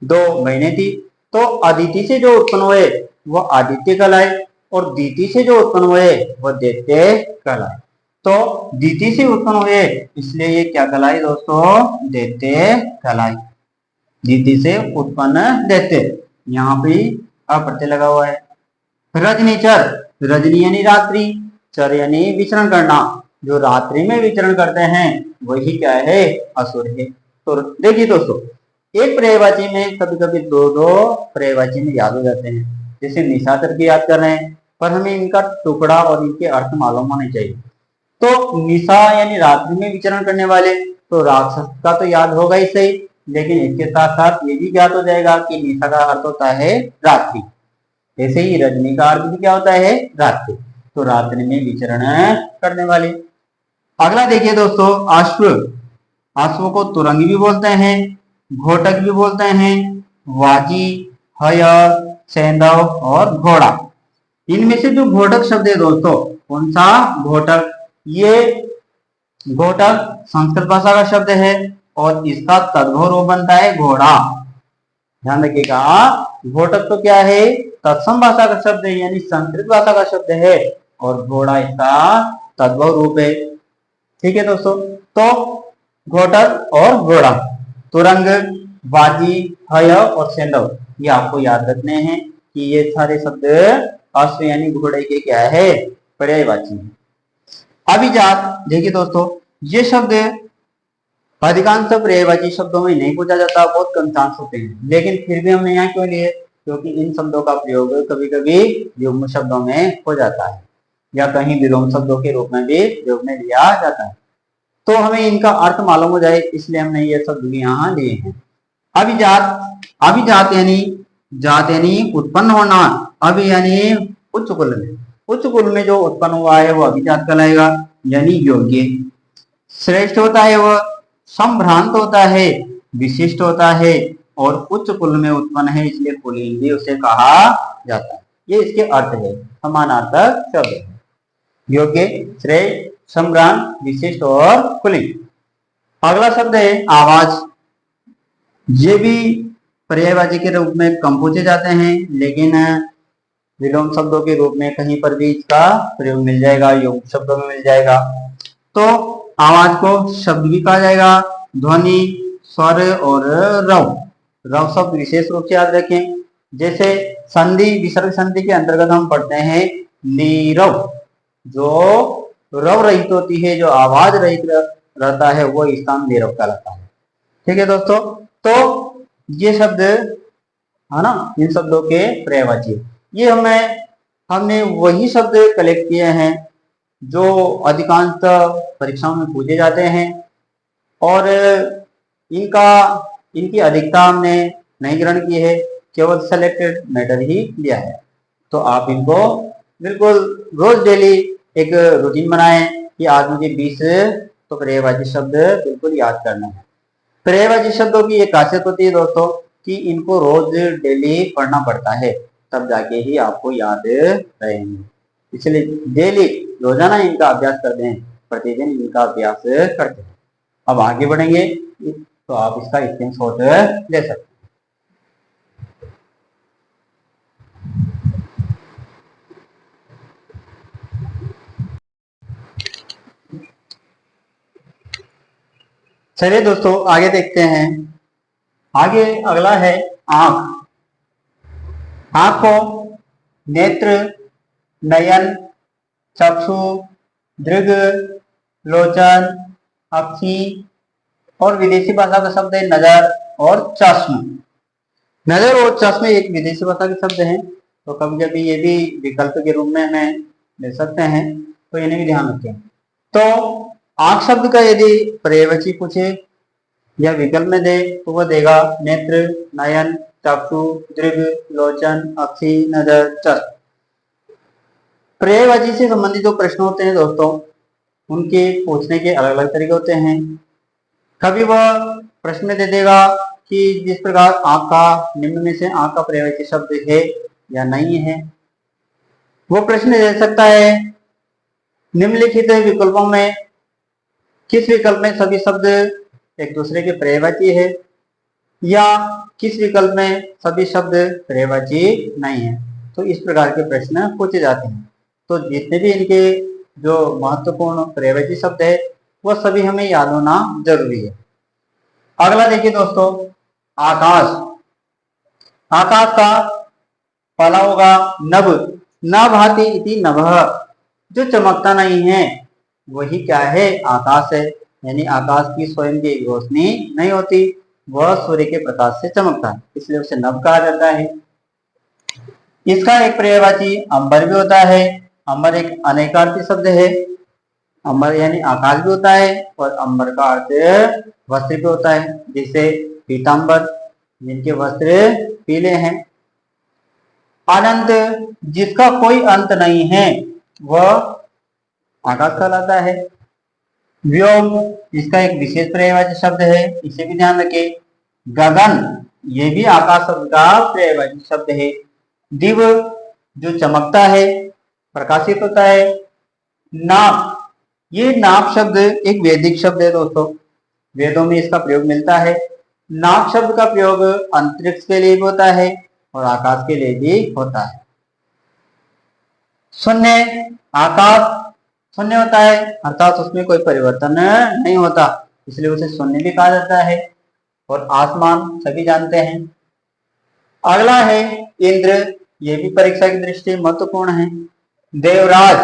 दो बहनें थी। तो अदिति से जो उत्पन्न हुए वो आदित्य कहलाए, और दीति से जो उत्पन्न हुए वो दैत्य कहलाए। तो दीति से उत्पन्न हुए इसलिए ये क्या कहलाए दोस्तों, दैत्य कहलाए। दीति से उत्पन्न दैत्य, यहाँ पे अप्रत्यय लगा हुआ है। रजनीचर, रजनी यानी रात्रि, चर यानी विचरण करना, जो रात्रि में विचरण करते हैं वही क्या है, असुर है। तो देखिए दोस्तों, एक पर्यायवाची में कभी कभी दो दो पर्यायवाची में याद हो जाते हैं, जैसे निशाचर की याद कर रहे हैं, पर हमें इनका टुकड़ा और इनके अर्थ मालूम होने चाहिए। तो निशा यानी रात्रि में विचरण करने वाले, तो राक्षस का तो याद होगा ही सही, लेकिन इसके साथ साथ ये भी ज्ञात हो जाएगा कि निशा का अर्थ होता है रात्रि, ऐसे ही रजनी का अर्थ भी क्या होता है, रात्रि, तो रात्रि में विचरण करने वाले। अगला देखिए दोस्तों अश्व, अश्व को तुरंगी भी बोलते हैं, घोटक भी बोलते हैं, वाजी, हय, सैंधव और घोड़ा। इनमें से जो घोटक शब्द है दोस्तों, कौन सा घोटक, ये घोटक संस्कृत भाषा का शब्द है और इसका तद्भव रूप बनता है घोड़ा। ध्यान रखिएगा, घोटक तो क्या है, तत्सम भाषा का शब्द है, यानी संस्कृत भाषा का शब्द है, और घोड़ा इसका तद्भव रूप है। ठीक है दोस्तों, तो घोटक और घोड़ा, तुरंग, बाजी, हय और सैंधव, ये आपको याद रखने हैं कि ये सारे शब्द अश्व यानी घोड़े के क्या है, पर्यायवाची है। अभिजात, देखिए दोस्तों ये शब्द अधिकांश पर्यायवाची शब्दों में नहीं पूछा जाता, बहुत कम चांस होते हैं, लेकिन फिर भी हमने यहाँ क्यों लिए, क्योंकि इन शब्दों का प्रयोग कभी कभी युग्म शब्दों में हो जाता है, या कहीं विलोम शब्दों के रूप में भी प्रयोग में लिया जाता है। तो हमें इनका अर्थ मालूम हो जाए, इसलिए हमने ये शब्द भी यहाँ लिए हैं। अभिजात, अभिजात यानी जात यानी उत्पन्न होना, अभि यानी उच्च कुल में, उच्च कुल में जो उत्पन्न हुआ है वो अभिजात कहलाएगा, यानी योग्य। श्रेष्ठ होता है वह, संभ्रांत होता है, विशिष्ट होता है, और उच्च कुल में उत्पन्न है, इसलिए पुल्लिंग भी उसे कहा जाता है। ये इसके अर्थ है, समानार्थक शब्द है, योग्य, श्रेष्ठ, संभ्रांत, विशिष्ट और पुल्लिंग। अगला शब्द है आवाज, ये भी पर्यायवाची के रूप में कम पूछे जाते हैं, लेकिन विलोम शब्दों के रूप में कहीं पर भी इसका प्रयोग मिल जाएगा, युग्म शब्दों में मिल जाएगा। तो आवाज को शब्द भी कहा जाएगा, ध्वनि, स्वर और रव। रव शब्द विशेष रूप से याद रखें, जैसे संधि, विसर्ग संधि के अंतर्गत हम पढ़ते हैं नीरव, जो रव रहित होती है, जो आवाज रहित रहता है वो स्थान नीरव कहलाता है। ठीक है दोस्तों, तो ये शब्द है ना, इन शब्दों के पर्यायवाची, ये हमें हमने वही शब्द कलेक्ट किए हैं जो अधिकांश परीक्षाओं में पूछे जाते हैं, और इनका इनकी अधिकता हमने नहीं ग्रहण की है, केवल सेलेक्टेड मैटर ही लिया है। तो आप इनको बिल्कुल रोज डेली एक रूटीन बनाएं कि आज मुझे 20 तो पर्यायवाची शब्द बिल्कुल याद करना है। पर्यायवाची शब्दों की एक खासियत होती है दोस्तों कि इनको रोज डेली पढ़ना पड़ता है, तब जाके ही आपको याद रहेंगे। इसलिए डेली रोजाना इनका अभ्यास करते हैं, प्रतिदिन इनका अभ्यास करते हैं। अब आगे बढ़ेंगे तो आप इसका स्क्रीनशॉट ले सकते हैं। चलिए दोस्तों आगे देखते हैं। आगे अगला है आंख। आंख को नेत्र, नयन, चक्षु, दृग, लोचन, अक्षी और विदेशी भाषा का शब्द है नजर और चश्म। नजर और चश्मे एक विदेशी भाषा के शब्द हैं, तो कभी कभी ये भी विकल्प के रूप में हमें ले सकते हैं, तो इन्हें भी ध्यान रखें। तो आंख शब्द का यदि पर्यायवाची पूछे या विकल्प में दे तो वह देगा नेत्र, नयन, चक्षु, दृग, लोचन, अक्षी, नजर, चश्म। पर्यायवाची से संबंधित जो प्रश्न होते हैं दोस्तों, उनके पूछने के अलग अलग तरीके होते हैं। कभी वह प्रश्न में दे देगा कि जिस प्रकार आंख का, निम्न में से आंख का पर्यायवाची शब्द है या नहीं है। वो प्रश्न दे सकता है निम्नलिखित विकल्पों में किस विकल्प में सभी शब्द एक दूसरे के पर्यायवाची है, या किस विकल्प में सभी शब्द पर्यायवाची नहीं है। तो इस प्रकार के प्रश्न पूछे जाते हैं। तो जितने भी इनके जो महत्वपूर्ण पर्यायवाची शब्द है वह सभी हमें याद होना जरूरी है। अगला देखिए दोस्तों, आकाश। आकाश का पहला होगा नभ। न भाति इति नभः, जो चमकता नहीं है वही क्या है, आकाश है। यानी आकाश की स्वयं की रोशनी नहीं होती, वह सूर्य के प्रकाश से चमकता है, इसलिए उसे नभ कहा जाता है। इसका एक पर्यायवाची अंबर भी होता है। अंबर एक अनेकार्थी शब्द है। अंबर यानी आकाश भी होता है और अंबर का अर्थ वस्त्र भी होता है, जैसे पीतांबर जिनके वस्त्र पीले हैं। अनंत, जिसका कोई अंत नहीं है वह आकाश कहलाता है। व्योम, इसका एक विशेष पर्यायवाची शब्द है, इसे भी ध्यान रखें। गगन, ये भी आकाश शब्द का पर्यायवाची शब्द है। दिव, जो चमकता है, प्रकाशित होता है। नाप, ये नाप शब्द एक वैदिक शब्द है दोस्तों, वेदों में इसका प्रयोग मिलता है। नाप शब्द का प्रयोग अंतरिक्ष के लिए भी होता है और आकाश के लिए भी होता है। शून्य, आकाश शून्य होता है, अर्थात उसमें कोई परिवर्तन नहीं होता, इसलिए उसे शून्य भी कहा जाता है। और आसमान सभी जानते हैं। अगला है इंद्र, ये भी परीक्षा की दृष्टि से महत्वपूर्ण है। देवराज,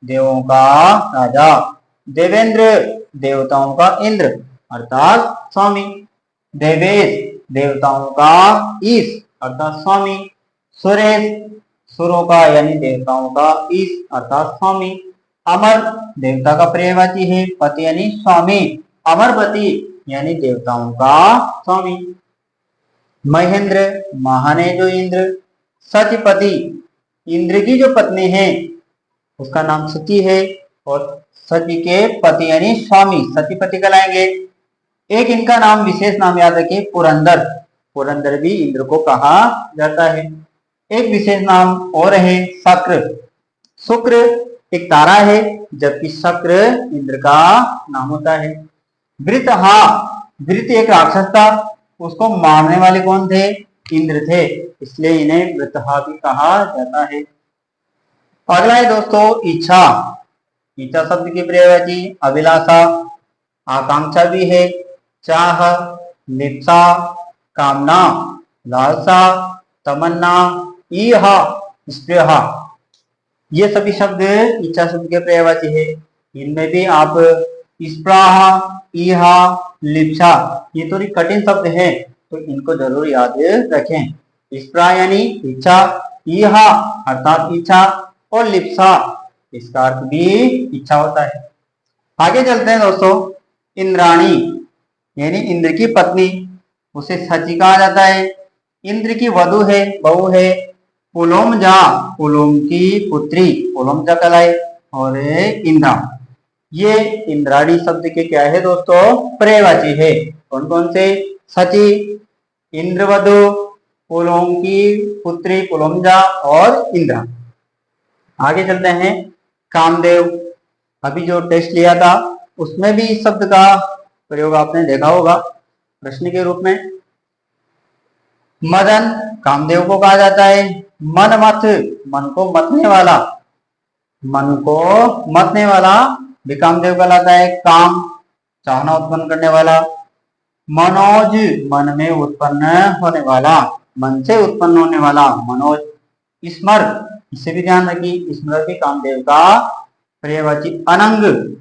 देवों का राजा। देवेंद्र, देवताओं का इंद्र अर्थात स्वामी। देवेश, देवताओं का ईश अर्थात स्वामी। सुरेश, सुरों का यानी देवताओं का ईश अर्थात स्वामी। अमर, देवता का पर्यायवाची है, पति यानी स्वामी। अमरपति यानी देवताओं का स्वामी। महेंद्र, महान है जो इंद्र। सतीपति, इंद्र की जो पत्नी है उसका नाम सती है और सती के पति यानी स्वामी सतीपति कहलाएंगे। एक इनका नाम, विशेष नाम याद रखिए, पुरंदर। पुरंदर भी इंद्र को कहा जाता है। एक विशेष नाम और है शक्र। शुक्र एक तारा है, जबकि शक्र इंद्र का नाम होता है। वृत्रहा, वृत्र एक राक्षस था, उसको मारने वाले कौन थे, इंद्र थे, इसलिए इन्हें वृत्रहा भी कहा जाता है। अगला है दोस्तों इच्छा। इच्छा शब्द की पर्यायवाची अभिलाषा, आकांक्षा भी है। चाह, लिप्सा, कामना, लालसा, तमन्ना, ईहा, स्पृहा, ये सभी शब्द इच्छा शब्द के पर्यायवाची है। इनमें भी आप स्पृहा, ईहा, लिप्सा, ये थोड़ी कठिन शब्द है, तो इनको जरूर याद रखें। स्पृहा यानी इच्छा, ईहा अर्थात इच्छा, और लिप्सा इसका अर्थ भी इच्छा होता है। आगे चलते हैं दोस्तों। इंद्राणी यानी इंद्र की पत्नी, उसे सची कहा जाता है। इंद्र की वधु है, बहू है। पुलोमजा पुलोम की पुत्री पुलोमजा कहलाए। और इंद्रा ये इंद्राणी शब्द के क्या है दोस्तों, पर्यायवाची है। कौन कौन से, सची, इंद्रवधु, पुलोम की पुत्री पुलोमजा और इंद्रा। आगे चलते हैं। कामदेव, अभी जो टेस्ट लिया था उसमें भी इस शब्द का प्रयोग आपने देखा होगा प्रश्न के रूप में। मदन कामदेव को कहा जाता है। मनमथ मन को मतने वाला, मन को मतने वाला भी कामदेव कहलाता है। काम चाहना उत्पन्न करने वाला। मनोज मन में उत्पन्न होने वाला, मन से उत्पन्न होने वाला मनोज। स्मर इससे भी ध्यान रखिए, स्मर भी कामदेव का पर्यायवाची। अनंग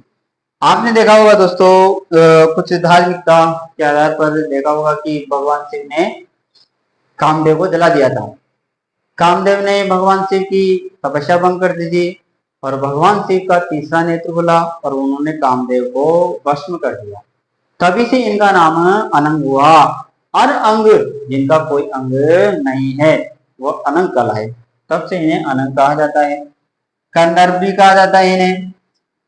आपने देखा होगा दोस्तों, कुछ धार्मिकता के आधार पर देखा होगा कि भगवान शिव ने कामदेव को जला दिया था। कामदेव ने भगवान शिव की तपस्या भंग कर दी थी और भगवान शिव का तीसरा नेत्र खुला और उन्होंने कामदेव को भस्म कर दिया। तभी से इनका नाम अनंग हुआ। और अंग जिनका कोई अंग नहीं है वो अनंग कहलाए, तब से इन्हें अनंग कहा जाता है। कंदर्प भी कहा जाता है इन्हें।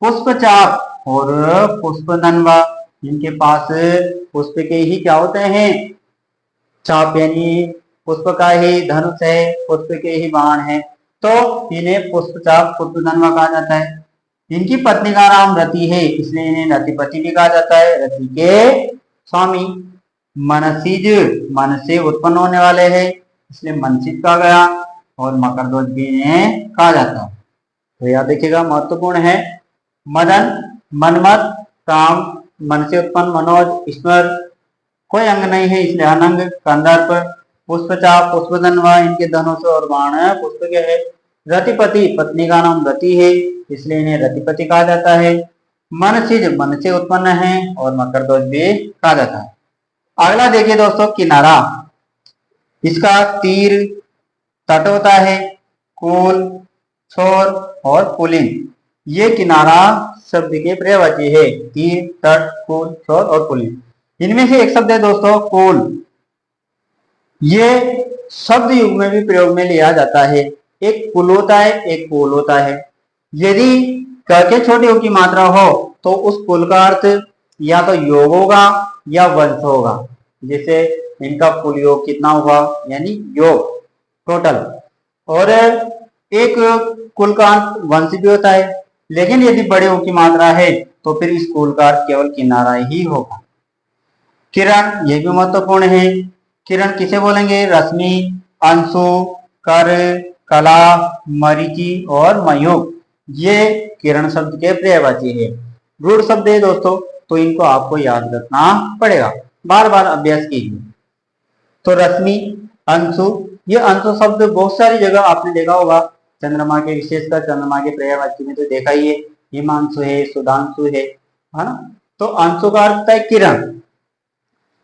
पुष्पचाप और पुष्पधनवा, इनके पास पुष्प के ही क्या होते हैं, चाप यानी पुष्प का ही धनुष है, पुष्प के ही बाण है, तो इन्हें पुष्पचाप पुष्पधनवा कहा जाता है। इनकी पत्नी का नाम रति है, इसलिए इन्हें रतिपति भी कहा जाता है, रति के स्वामी। मनसिज मन से उत्पन्न होने वाले हैं, इसलिए मनसिज कहा गया। और मकरध्वज भी इन्हें कहा जाता है। तो याद देखिएगा, महत्वपूर्ण है। मदन, मनमत, काम मन से उत्पन्न, मनोज, स्मर कोई अंग नहीं है इसलिए अनंग। कंदर्प, पुष्पचाप, पुष्पधनवा इनके धनुष और बाण पुष्प के है। रतिपति पत्नी का नाम रति है, इसलिए इन्हें रतिपति कहा जाता है। मनसिज मन से उत्पन्न है और मकरध्वज भी कहा जाता है। अगला देखिए दोस्तों, किनारा। इसका तीर, तट होता है, कुल, छोर और पुलिन, ये किनारा शब्द के पर्यायवाची है। तीर, तट, कुल, छोर और पुलिन। इनमें से एक शब्द है दोस्तों कुल। ये शब्द युग में भी प्रयोग में लिया जाता है। एक कुल होता है, एक कुल होता है। यदि क के छोटे योग की मात्रा हो तो उस कुल का अर्थ या तो योग होगा या वंश होगा। जैसे इनका कुल योग कितना हुआ, यानी योग टोटल। और एक कुल का अर्थ वंश भी होता है, लेकिन यदि बड़े योग की मात्रा है तो फिर इस कुल का अर्थ केवल किनारा ही होगा। किरण, यह भी महत्वपूर्ण है। किरण किसे बोलेंगे, रश्मि, अंशु, कर, कला, मरीचि और मयूख, ये किरण शब्द के पर्यायवाची है। रूढ़ शब्द है दोस्तों, तो इनको आपको याद रखना पड़ेगा, बार बार अभ्यास कीजिए। तो रश्मि, अंशु, ये अंशु शब्द बहुत सारी जगह आपने देखा होगा। चंद्रमा के, विशेषकर चंद्रमा के पर्यायवाची में तो देखा ही है। हिमांशु है, सुधांशु है ना। तो अंशु का अर्थ है किरण,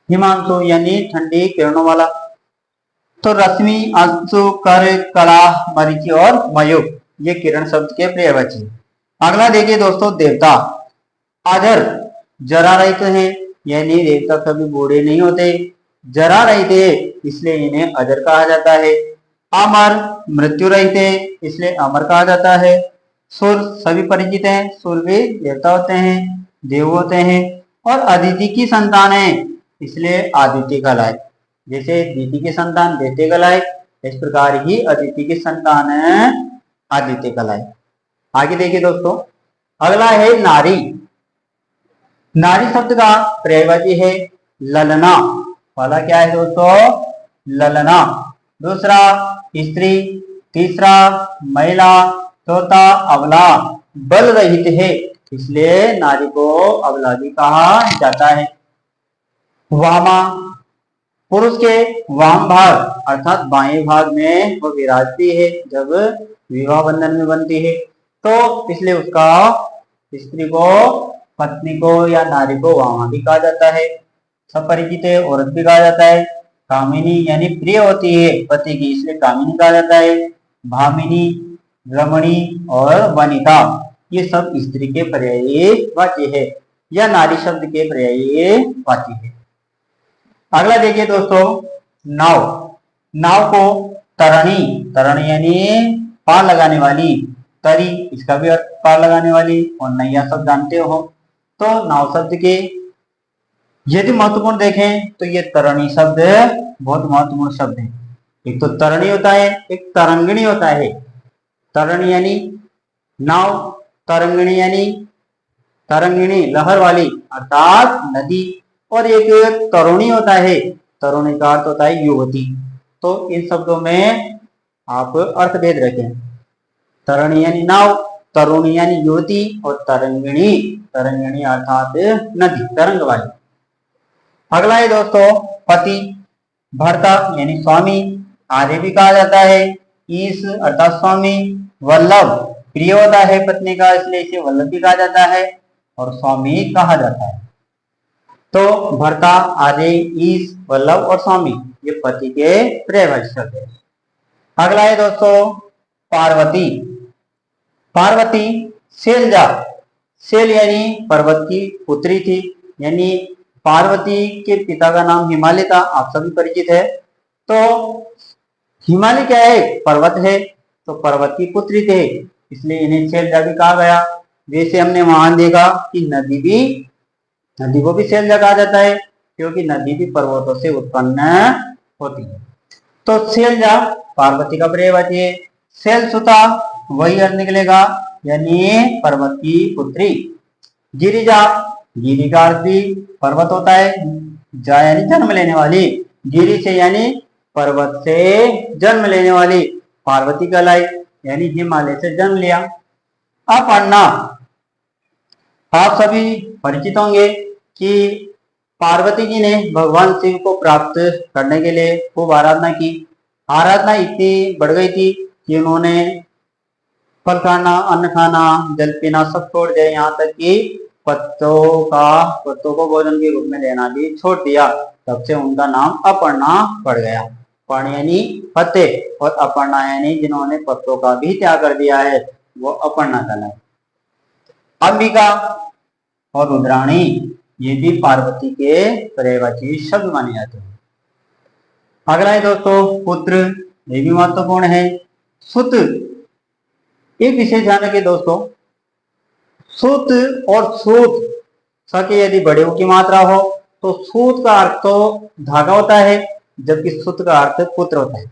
हिमांशु यानी ठंडी किरणों वाला। तो रश्मि, अंशु, कर, कला, मरीचि और मयूख, ये किरण शब्द के पर्यायवाची। अगला देखिए दोस्तों, देवता। अजर जरा रहित है, यानी देवता कभी बूढ़े नहीं होते, जरा रहित है इसलिए इन्हें अजर कहा जाता है। अमर मृत्यु रहित है, इसलिए अमर कहा जाता है। सुर सभी परिचित हैं, सुर भी देवता होते हैं, देव होते हैं। और अदिति की संतान है, इसलिए आदित्य कहलाए। जैसे दीति की संतान दैत्य कहलाए, इस प्रकार ही अदिति की संतान आदित्य कहलाए। आगे देखिए दोस्तों, अगला है नारी। नारी शब्द का पर्यायवाची है ललना। पहला क्या है दोस्तों, ललना। दूसरा स्त्री, तीसरा महिला, चौथा अबला। बल रहित है, इसलिए नारी को अबला भी कहा जाता है। वामा, पुरुष के वाम भाग अर्थात बाएं भाग में वो विराजती है जब विवाह बंधन में बनती है, तो इसलिए उसका स्त्री को, पत्नी को या नारी को वामा भी कहा जाता है। सब परिचित है, औरत भी कहा जाता है। कामिनी यानी प्रिय होती है पति की, इसलिए कामिनी कहा जाता है। भामिनी रमणी और वनिता ये सब स्त्री के पर्यायवाची है या नारी शब्द के पर्यायवाची है। अगला देखिए दोस्तों, नाव। नाव को तरणी, तरणी यानी पार लगाने वाली, तरी इसका भी अर्थ पार लगाने वाली, और नैया शब्द जानते हो। तो नाव शब्द के यदि महत्वपूर्ण देखें तो ये तरणी शब्द बहुत महत्वपूर्ण शब्द है। एक तो तरणी होता है, एक तरंगिणी होता है। तरणी यानी नाव, तरंगिणी यानी तरंगिणी लहर वाली अर्थात नदी, और एक तरुणी होता है, तरुणी का अर्थ होता है युवती। तो इन शब्दों में आप अर्थभेद रखें। तरणी यानी नाव, तरुणी यानी युवती, और तरंगिणी, तरंगिणी अर्थात नदी, तरंग वाली। अगला है दोस्तों पति, भर्ता यानी स्वामी, आर्य भी कहा जाता है, ईश अर्थात स्वामी, वल्लभ प्रिय होता है पत्नी का, इसलिए इसे वल्लभ भी कहा जाता है और स्वामी कहा जाता है। तो भर्ता, आर्य, ईश, वल्लभ और स्वामी ये पति के पर्यायवाची शब्द है। अगला है दोस्तों पार्वती। पार्वती शैलजा, शैल यानी पर्वत की पुत्री थी, यानी पार्वती के पिता का नाम हिमालय था, आप सभी परिचित है। तो हिमालय क्या है? पर्वत है, तो पर्वत की पुत्री थे, इसलिए इन्हें शैलजा भी कहा गया। जैसे हमने वहां देखा कि नदी को भी शैलजा कहा जाता है, क्योंकि नदी भी पर्वतों से उत्पन्न होती है। तो शैलजा पार्वती का पर्यायवाची है। शैलसुता वही अर्थ निकलेगा, यानी पर्वत की पुत्री। गिरिजा, गिरि का अर्थ भी पर्वत होता है, जा यानी जन्म लेने वाली, गिरि से यानी पर्वत से जन्म लेने वाली पार्वती कहलाई, यानी हिमालय से जन्म लिया। अपर्णा, आप सभी परिचित होंगे कि पार्वती जी ने भगवान शिव को प्राप्त करने के लिए खूब आराधना की। आराधना इतनी बढ़ गई थी कि उन्होंने फल खाना, अन्न खाना, जल पीना सब छोड़ दिया, यहाँ तक कि पत्तों को भोजन के रूप में लेना भी छोड़ दिया। तब से उनका नाम अपर्णा पड़ गया। पर्ण यानी पत्ते, और अपर्णा यानी जिन्होंने पत्तों का भी त्याग कर दिया है, वो अपर्णा कहलाए। अंबिका और रुद्राणी ये भी पार्वती के पर्यायवाची शब्द माने जाते हैं। अगला है दोस्तों पुत्र, ये भी महत्वपूर्ण है। सुत, एक विशेष ध्यान रखिए दोस्तों, सुत और सूत के यदि बड़े की मात्रा हो तो सूत का अर्थ तो धागा होता है, जबकि सुत का अर्थ पुत्र होता है।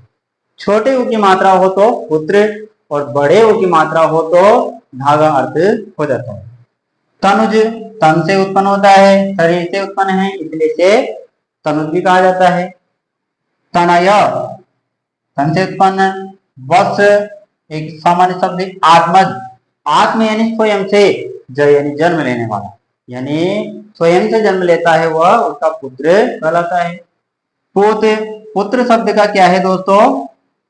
छोटे की मात्रा हो तो पुत्र, और बड़े की मात्रा हो तो धागा अर्थ हो जाता है। तनुज, तन से उत्पन्न होता है, शरीर से उत्पन्न है, इसलिए से तनुज भी कहा जाता है। तनय, तन से उत्पन्न। वत्स एक सामान्य शब्द है। आत्मज, आत्म यानी स्वयं से, जय यानी जन्म लेने वाला, यानी स्वयं से जन्म लेता है वह, उसका पुत्र कहलाता है। पुत, पुत्र शब्द का क्या है दोस्तों?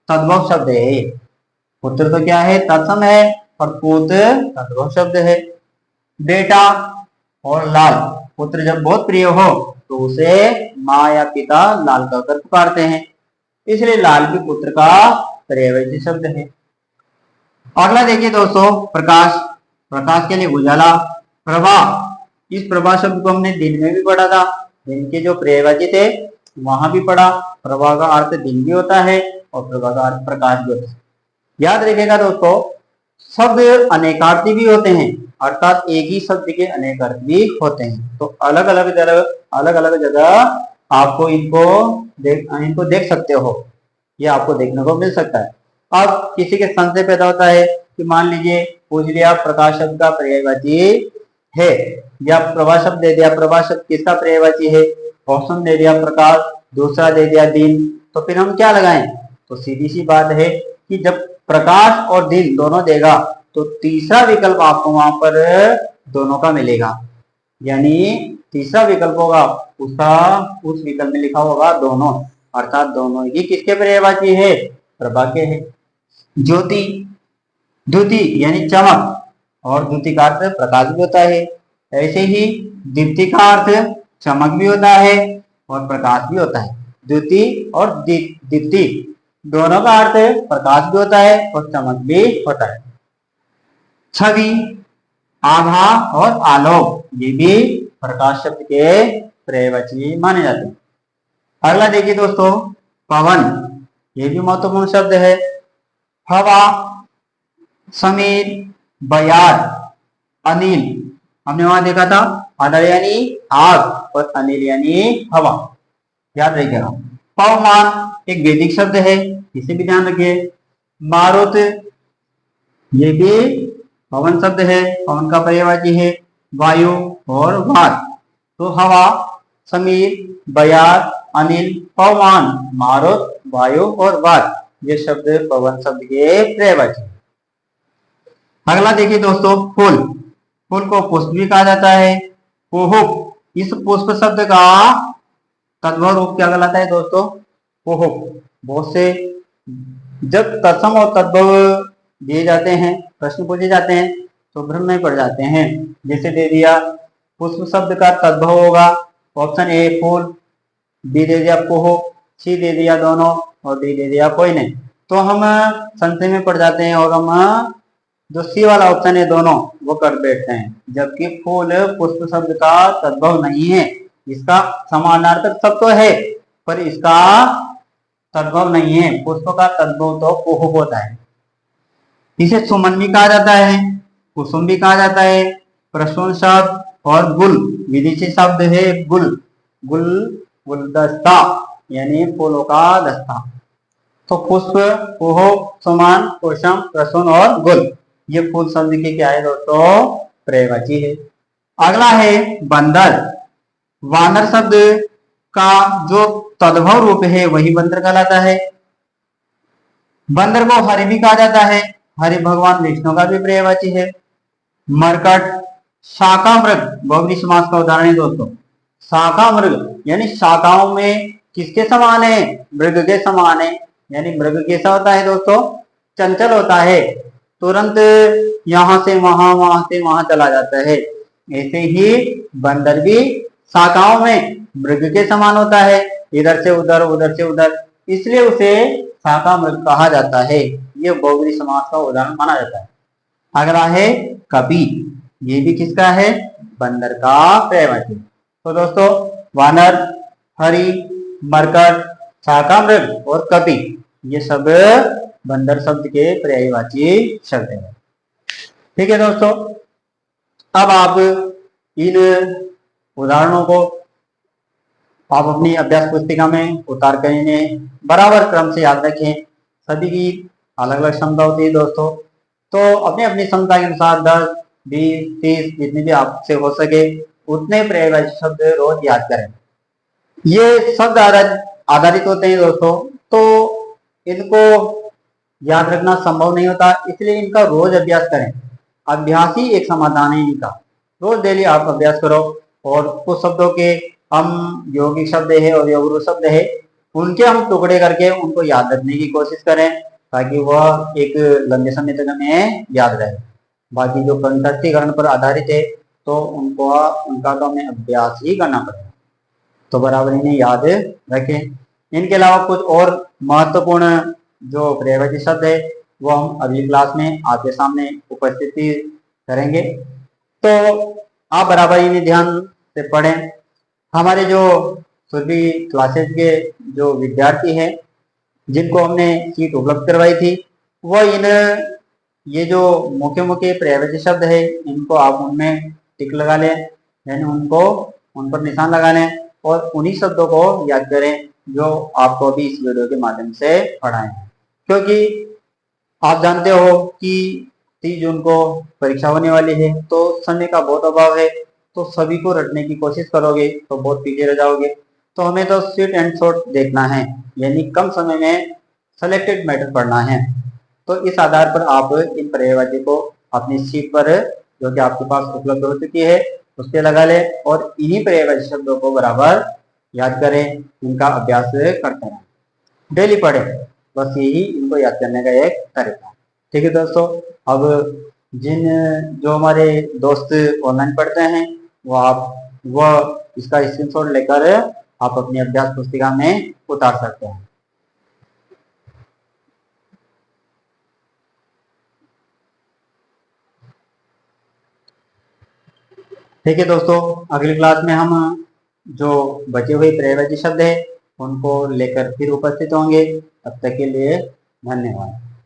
तद्भव शब्द है। पुत्र तो क्या है? तत्सम है, और पुत तद्भव शब्द है। बेटा और लाल, पुत्र जब बहुत प्रिय हो तो उसे माँ या पिता लाल कहकर पुकारते हैं, इसलिए लाल भी पुत्र का पर्यायवाची शब्द है। अगला देखिए दोस्तों प्रकाश, प्रकाश के लिए उजाला। प्रभा, इस प्रभा शब्द को हमने दिन में भी पढ़ा था, दिन के जो पर्यायवाची थे वहां भी पढ़ा। प्रभा का अर्थ दिन भी होता है और प्रभा का अर्थ प्रकाश भी होता है। याद रखिएगा दोस्तों, शब्द अनेकार्थी भी होते हैं, अर्थात एक ही शब्द के अनेक अर्थ भी होते हैं। तो अलग अलग जगह आपको इनको देख सकते हो, ये आपको देखने को मिल सकता है। अब किसी के संशय पैदा होता है कि मान लीजिए पूछ लिया प्रकाश शब्द का पर्यायवाची है, या प्रभा शब्द दे दिया, प्रभा शब्द किसका पर्यायवाची है? ऑप्शन दे दिया प्रकाश, दूसरा दे दिया दिन, तो फिर हम क्या लगाएं? तो सीधी सी बात है कि जब प्रकाश और दिन दोनों देगा तो तीसरा विकल्प आपको वहां पर दोनों का मिलेगा, यानी तीसरा विकल्प होगा उसका, उस विकल्प में लिखा होगा दोनों, अर्थात दोनों ही किसके पर्यायवाची है? प्रभा के है। ज्योति, द्युति यानी चमक, और द्युति का अर्थ प्रकाश भी होता है। ऐसे ही दीप्ति का अर्थ चमक भी होता है और प्रकाश भी होता है। द्युति और दीप्ति दोनों का अर्थ प्रकाश भी होता है और चमक भी होता है। छवि, आभा और आलोक ये भी प्रकाश शब्द के पर्यायवाची माने जाते हैं। अगला देखिए दोस्तों, पवन ये भी महत्वपूर्ण शब्द है। हवा, समीर, बयार, अनिल, हमने वहां देखा था अदर यानी आग और अनिल यानी हवा, याद रखिएगा। पवमान एक वैदिक शब्द है, इसे भी ध्यान रखिए। मारुत ये भी पवन शब्द है, पवन का पर्यायवाची है। वायु और वात, तो हवा, समीर, बयार, अनिल, पवमान, मारुत, वायु और वात ये शब्द पवन शब्द के पर्यायवाची। अगला देखिए दोस्तों, फूल, फूल को पुष्प भी कहा जाता है। कुहुक, इस पुष्प शब्द का तद्भव रूप क्या कहलाता है दोस्तों? कुहुक। बहुत से जब तत्सम और तद्भव दिए जाते हैं, प्रश्न पूछे जाते हैं तो भ्रम में पड़ जाते हैं। जैसे दे दिया पुष्प शब्द का तद्भव होगा ऑप्शन ए फूल, बी दे दिया कुहुक, सी दे दिया दोनों और डी दे दिया कोई नहीं, तो हम संशय में पड़ जाते हैं और हम जो सी वाला ऑप्शन है दोनों वो कर बैठते हैं। जबकि फूल पुष्प शब्द का तद्भव नहीं है, इसका समानार्थक शब्द तो है पर इसका तद्भव नहीं है। पुष्प का तद्भव तो कुहुक होता है। इसे सुमन भी कहा जाता है, कुसुम भी कहा जाता है, प्रसून शब्द और गुल विदेशी शब्द है। गुल, गुल गुलदस्ता यानी फूलों का दस्ता। तो पुष्प, कुहुक, सुमन, कुसुम, प्रसून और गुल ये फूल शब्द की क्या है दोस्तों? पर्यायवाची है। अगला है बंदर। वानर शब्द का जो तद्भव रूप है वही बंदर कहलाता है। बंदर को हरि भी कहा जाता है, हरि भगवान विष्णु का भी पर्यायवाची है। मरकट, शाखा मृग बहुव्रीहि समास का उदाहरण है दोस्तों। शाखा मृग यानी शाखाओं में किसके समान है? मृग के समान है। यानी मृग कैसा होता है दोस्तों? चंचल होता है, तुरंत यहां से वहां चला जाता है। ऐसे ही बंदर भी शाखाओं में मृग के समान होता है, इधर से उधर उधर से उधर, इसलिए उसे शाखा मृग कहा जाता है। ये बहुव्रीहि समास का उदाहरण माना जाता है। अगला है कपि, ये भी किसका है? बंदर का पर्यायवाची। तो दोस्तों वानर, हरि, मरकट, शाखा मृग और कपि ये सब बंदर शब्द के पर्यायवाची शब्द हैं। ठीक है दोस्तों, अब आप इन उदाहरणों को आप अपनी अभ्यास पुस्तिका में उतार कर बराबर क्रम से याद रखें। सभी की अलग अलग क्षमता होती है दोस्तों, तो अपनी अपनी क्षमता के अनुसार 10, 20, 30 जितनी भी आपसे हो सके उतने पर्यायवाची शब्द रोज याद करें। ये शब्द आधारित होते हैं दोस्तों, तो इनको याद रखना संभव नहीं होता, इसलिए इनका रोज अभ्यास करें। अभ्यास ही एक समाधान है इनका। रोज डेली आप अभ्यास करो और कुछ शब्दों के हम यौगिक शब्द है और योगरूप शब्द है उनके हम टुकड़े करके उनको याद रखने की कोशिश करें ताकि वह एक लंबे समय तक हमें याद रहे। बाकी जो कंठस्थीकरण पर आधारित है तो उनका तो हमें अभ्यास ही करना पड़ेगा, तो बराबर इन्हें याद रखें। इनके अलावा कुछ और महत्वपूर्ण जो पर्यायवाची शब्द है वो हम अगली क्लास में आपके सामने उपस्थिति करेंगे, तो आप बराबर इन्हें ध्यान से पढ़ें। हमारे जो सुरभि क्लासेज के जो विद्यार्थी हैं जिनको हमने सीट उपलब्ध करवाई थी वो ये जो मुख्य मुख्य पर्यायवाची शब्द है इनको आप उनमें टिक लगा लें, यानी उन पर निशान लगा लें और उन्हीं शब्दों को याद करें जो आपको अभी इस वीडियो के माध्यम से पढ़ाए हैं। क्योंकि आप जानते हो कि 30 जून को परीक्षा होने वाली है तो समय का बहुत अभाव है, तो सभी को रटने की कोशिश करोगे तो बहुत पीछे रह जाओगे। तो हमें तो स्वीट एंड शॉर्ट देखना है, यानी कम समय में सेलेक्टेड मैटर पढ़ना है। तो इस आधार पर आप इन पर्यायवाची को अपनी सीट पर जो कि आपके पास उपलब्ध हो चुकी है उस पर लगा लें और इन्हीं पर्यायवाची शब्दों को बराबर याद करें, इनका अभ्यास करते हैं, डेली पढ़ें। बस यही इनको याद करने का एक तरीका। ठीक है दोस्तों, अब जो हमारे दोस्त ऑनलाइन पढ़ते हैं वह इसका स्क्रीनशॉट लेकर आप अपनी अभ्यास पुस्तिका में उतार सकते हैं। ठीक है दोस्तों, अगली क्लास में हम जो बचे हुए पर्यायवाची शब्द है उनको लेकर फिर उपस्थित होंगे। तब तक के लिए धन्यवाद।